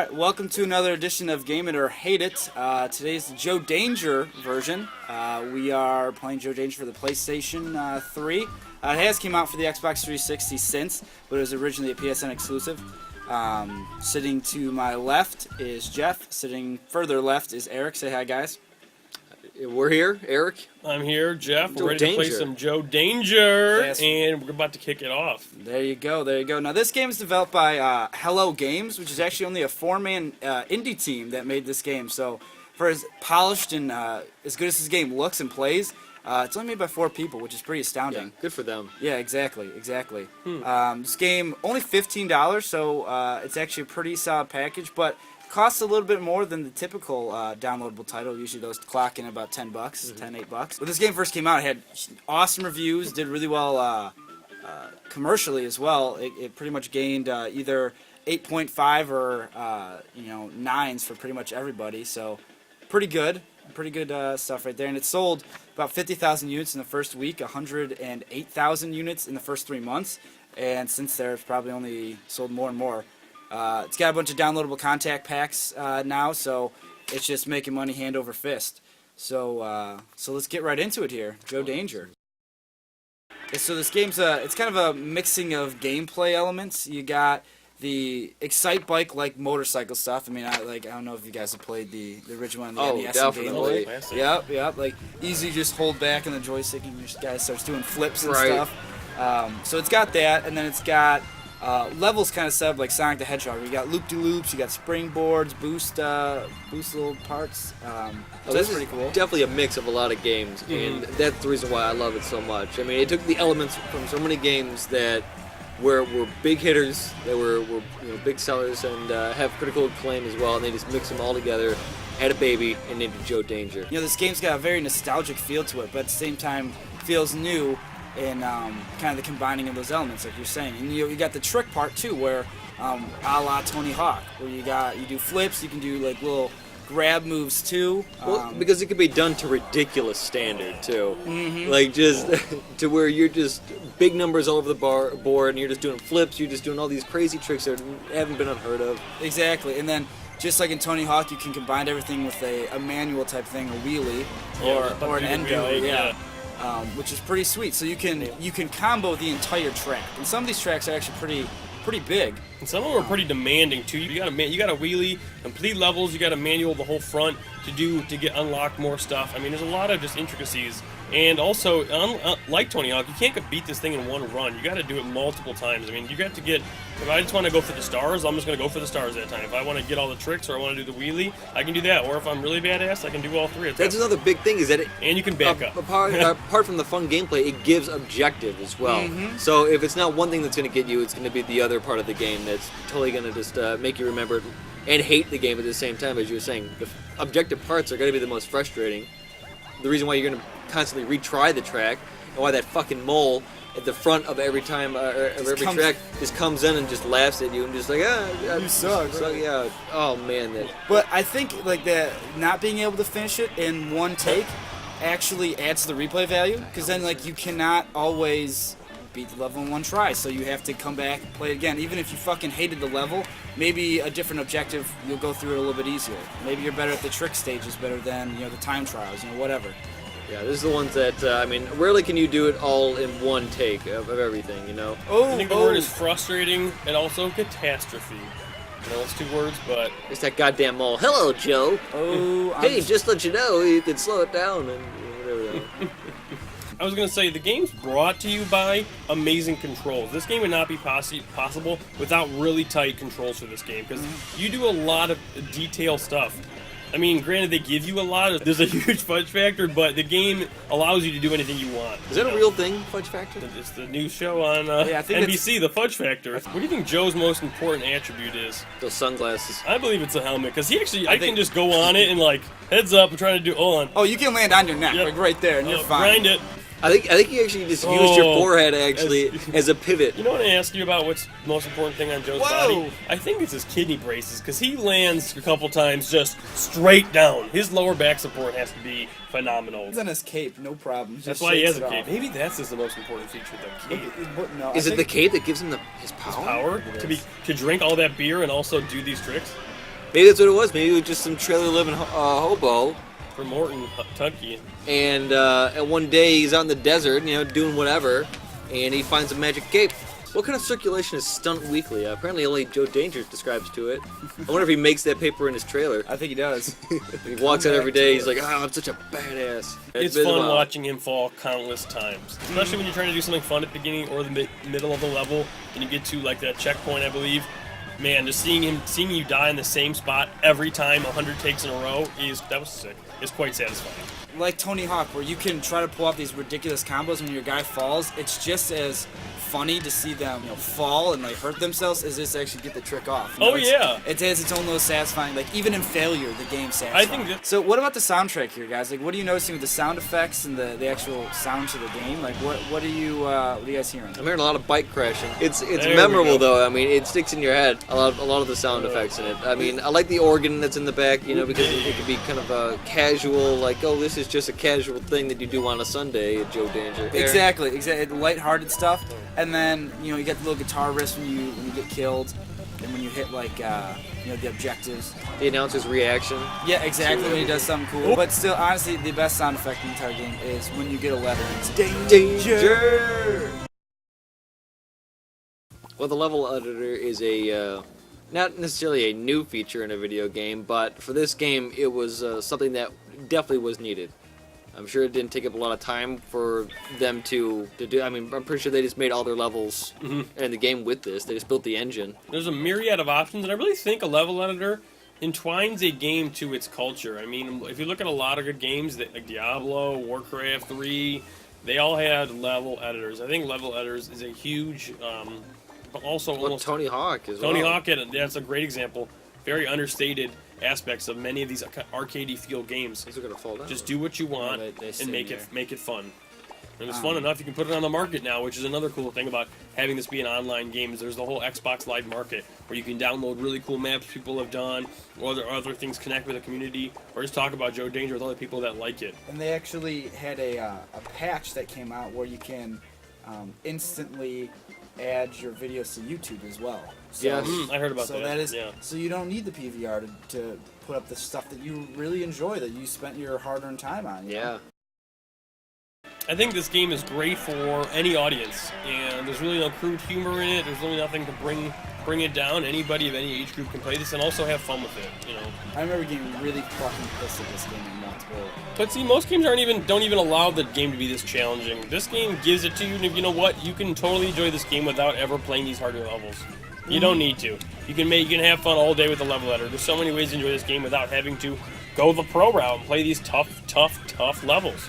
Alright, welcome to another edition of Game It or Hate It. Today's the Joe Danger version. We are playing Joe Danger for the PlayStation 3. It has came out for the Xbox 360 since, but it was originally a PSN exclusive. Sitting to my left is Jeff. Sitting further left is Eric. Say hi, guys. We're here, Eric. I'm here, Jeff. Joe We're ready to play Danger. some Joe Danger, Yes. and we're about to kick it off. There you go, there you go. Now, this game is developed by Hello Games, which is actually only a four-man indie team that made this game. So, for as polished and as good as this game looks and plays, it's only made by 4 people, which is pretty astounding. Yeah, good for them. Yeah, exactly. This game, only $15, so it's actually a pretty solid package, but costs a little bit more than the typical downloadable title. Usually those clock in about $10, $8. When this game first came out, it had awesome reviews, did really well commercially as well. It pretty much gained either 8.5 or 9s for pretty much everybody, so pretty good stuff right there. And it sold about 50,000 units in the first week, 108,000 units in the first 3 months, and since there it's probably only sold more and more. It's got a bunch of downloadable contact packs now, so it's just making money hand over fist. So let's get right into it here. Joe Danger. So this game's it's kind of a mixing of gameplay elements. You got the Excite Bike like motorcycle stuff. I mean, I don't know if you guys have played the original one, the NES and Game Boy. Classic. Yep. Like easy, just hold back on the joystick and your guy starts doing flips and Right. stuff. So it's got that, and then it's got levels kind of set up like Sonic the Hedgehog. You got loop-de-loops, you got springboards, boost little parts. So that's This pretty is cool. Definitely a mix of a lot of games, and that's the reason why I love it so much. I mean, it took the elements from so many games that were big hitters, that were big sellers, and have critical acclaim as well, and they just mixed them all together, had a baby, and named it Joe Danger. This game's got a very nostalgic feel to it, but at the same time feels new in kind of the combining of those elements, like you're saying. And you got the trick part too, where a la Tony Hawk, where you do flips, you can do like little grab moves too. Well, because it could be done to ridiculous standard too, like just to where you're just big numbers all over the board, and you're just doing flips, you're just doing all these crazy tricks that haven't been unheard of. Exactly, and then just like in Tony Hawk, you can combine everything with a manual type thing, a wheelie or an endo, wheelie, which is pretty sweet. So you can combo the entire track, and some of these tracks are actually pretty big. And some of them are pretty demanding too. You got a wheelie, complete levels. You got to manual the whole front to get unlock more stuff. I mean, there's a lot of just intricacies. And also, like Tony Hawk, you can't beat this thing in one run. You got to do it multiple times. I mean, you got to get. If I just want to go for the stars, I'm just going to go for the stars that time. If I want to get all the tricks or I want to do the wheelie, I can do that. Or if I'm really badass, I can do all 3 at That's once. another big thing, is that And you can back up. Apart from the fun gameplay, it gives objective as well. So if it's not one thing that's going to get you, it's going to be the other part of the game that's totally going to just make you remember it and hate the game at the same time. As you were saying, the objective parts are going to be the most frustrating. The reason why you're going to constantly retry the track, and why that fucking mole at the front of every time of every track just comes in and just laughs at you and just like, You suck. yeah. Oh man, that. But I think like that not being able to finish it in one take actually adds to the replay value, because then like you cannot always beat the level in one try, so you have to come back and play it again. Even if you fucking hated the level, maybe a different objective, you'll go through it a little bit easier. Maybe you're better at the trick stages better than the time trials, whatever. Yeah, this is the ones that I mean, rarely can you do it all in one take of everything, I think the word is frustrating and also catastrophe. It's 2 words, but It's that goddamn mole. Hello, Joe. Hey, just let you know, you can slow it down and whatever. I was going to say, the game's brought to you by amazing controls. This game would not be possible without really tight controls for this game, because you do a lot of detail stuff. I mean, granted, they give you a lot. There's a huge fudge factor, but the game allows you to do anything you want. Is that a real thing, Fudge Factor? It's the new show on I think NBC, The Fudge Factor. What do you think Joe's most important attribute is? Those sunglasses. I believe it's a helmet, because I can just go on it and like, heads up, I'm trying to do, hold on. Oh, you can land on your neck, Yep. like right there, and you're fine. Grind it. I think you actually just used your forehead actually as a pivot. You know what I ask you about what's the most important thing on Joe's body? I think it's his kidney braces, because he lands a couple times just straight down. His lower back support has to be phenomenal. He's on his cape, no problem. That's Just why he shakes has a it cape. off. Maybe that's the most important feature, the cape. No, Is I it the think- cape that gives him his power? Power to drink all that beer and also do these tricks. Maybe that's what it was. Maybe it was just some trailer living hobo. For Morton, Kentucky. And one day he's out in the desert, doing whatever, and he finds a magic cape. What kind of circulation is Stunt Weekly? Apparently only Joe Danger describes to it. I wonder if he makes that paper in his trailer. I think he does. He walks out every day, he's like, I'm such a badass. It's fun watching him fall countless times. Especially when you're trying to do something fun at the beginning or the middle of the level, and you get to like that checkpoint, I believe. Man, just seeing you die in the same spot every time, 100 takes in a row, that was sick. It's quite satisfying. Like Tony Hawk, where you can try to pull off these ridiculous combos when your guy falls. It's just as funny to see them fall and like hurt themselves as this actually get the trick off. It has its own little satisfying. Like even in failure, the game's satisfying. I think so. What about the soundtrack here, guys? Like, what are you noticing with the sound effects and the actual sounds of the game? Like, what are you guys hearing? I'm hearing a lot of bike crashing. It's There memorable we go. though. I mean, it sticks in your head. A lot of the sound effects in it. I mean, I like the organ that's in the back. Because it could be kind of a casual, like, oh, this is just a casual thing that you do on a Sunday at Joe Danger. Exactly. Lighthearted stuff, and then you get the little guitar riffs when you get killed, and when you hit like the objectives. The announcer's reaction. Yeah, exactly. When he does something cool. But still, honestly, the best sound effect in the entire game is when you get a letter. It's danger. Well, the level editor is not necessarily a new feature in a video game, but for this game, it was something that definitely was needed. I'm sure it didn't take up a lot of time for them to do. I mean, I'm pretty sure they just made all their levels in the game with this. They just built the engine. There's a myriad of options, and I really think a level editor entwines a game to its culture. I mean, if you look at a lot of good games, like Diablo, Warcraft 3, they all had level editors. I think level editors is a huge, but also almost Tony Hawk as well. Tony Hawk, that's a great example. Very understated aspects of many of these arcadey feel games. These are gonna fall down. Just do what you want they and make it fun. And it's fun enough you can put it on the market now, which is another cool thing about having this be an online game. Is there's the whole Xbox Live Market where you can download really cool maps people have done, or other things, connect with the community, or just talk about Joe Danger with other people that like it. And they actually had a patch that came out where you can instantly add your videos to YouTube as well. So, Yes. I heard about that. So that is yeah. so you don't need the PVR to put up the stuff that you really enjoy, that you spent your hard-earned time on. Yeah. I think this game is great for any audience, and there's really no crude humor in it. There's really nothing to bring it down. Anybody of any age group can play this and also have fun with it. I remember getting really fucking pissed at this game in multiple. But see, most games don't even allow the game to be this challenging. This game gives it to you, and you know what? You can totally enjoy this game without ever playing these harder levels. You don't need to. You can have fun all day with the level editor. There's so many ways to enjoy this game without having to go the pro route and play these tough levels.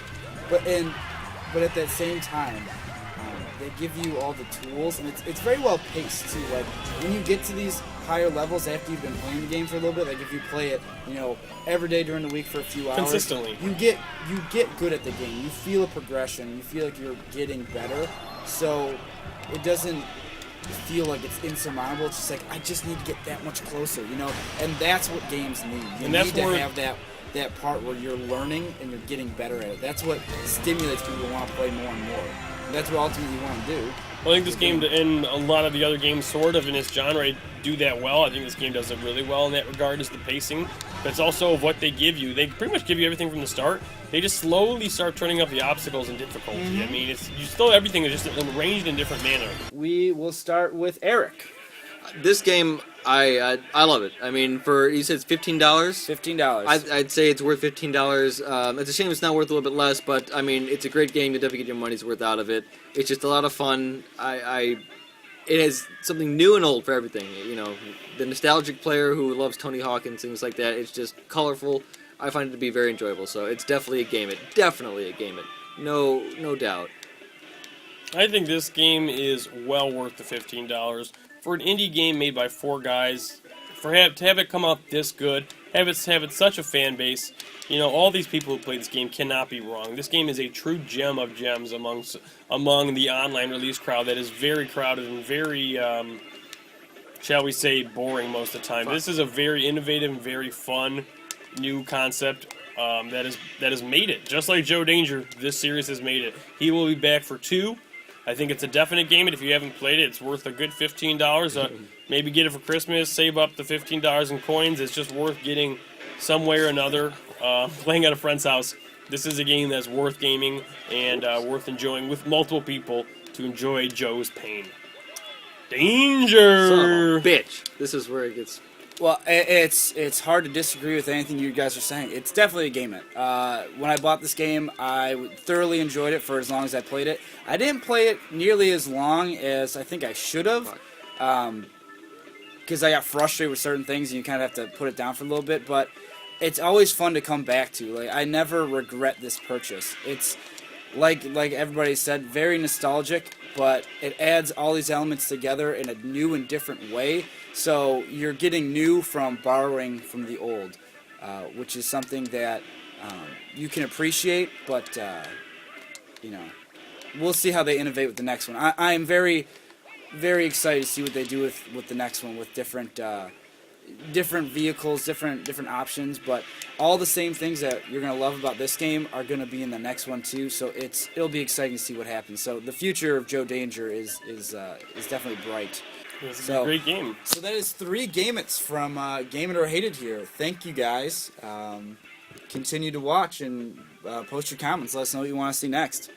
But at that same time, they give you all the tools, and it's very well paced too. Like when you get to these higher levels after you've been playing the game for a little bit, like if you play it, every day during the week for a few hours, consistently, you get good at the game. You feel a progression. You feel like you're getting better. So it doesn't feel like it's insurmountable. It's just like I just need to get that much closer, And that's what games need. You need to have that part where you're learning and you're getting better at it. That's what stimulates people to want to play more and more. And that's what ultimately you want to do. Well, I think this game and a lot of the other games sort of in its genre do that well. I think this game does it really well in that regard, is the pacing. But it's also what they give you. They pretty much give you everything from the start. They just slowly start turning up the obstacles and difficulty. I mean, everything is just arranged in a different manner. We will start with Eric. This game, I love it. I mean, you said it's $15? $15. I'd say it's worth $15. It's a shame it's not worth a little bit less, but I mean, it's a great game. You'll definitely get your money's worth out of it. It's just a lot of fun. It has something new and old for everything. The nostalgic player who loves Tony Hawk and things like that. It's just colorful. I find it to be very enjoyable. So it's definitely a game. No doubt. I think this game is well worth the $15. For an indie game made by 4 guys, to have it come out this good, have it such a fan base, all these people who play this game cannot be wrong. This game is a true gem of gems among the online release crowd that is very crowded and very, shall we say, boring most of the time. This is a very innovative and very fun new concept that has made it. Just like Joe Danger, this series has made it. He will be back for 2. I think it's a definite game, and if you haven't played it, it's worth a good $15. Maybe get it for Christmas, save up the $15 in coins. It's just worth getting some way or another. Playing at a friend's house, this is a game that's worth gaming and worth enjoying with multiple people to enjoy Joe's pain. Danger! Son of a bitch. This is where it gets. Well, it's hard to disagree with anything you guys are saying. It's definitely a game. When I bought this game, I thoroughly enjoyed it for as long as I played it. I didn't play it nearly as long as I think I should have, because I got frustrated with certain things, and you kind of have to put it down for a little bit. But it's always fun to come back to. Like, I never regret this purchase. It's like everybody said, very nostalgic, but it adds all these elements together in a new and different way. So you're getting new from borrowing from the old, which is something that you can appreciate, but we'll see how they innovate with the next one. I am very, very excited to see what they do with the next one, with different vehicles, different options, but all the same things that you're gonna love about this game are gonna be in the next one too. So it'll be exciting to see what happens. So the future of Joe Danger is definitely bright. It's a great game. So that is 3 Game-Its from Game It or Hate It here. Thank you guys. Continue to watch and post your comments. Let us know what you want to see next.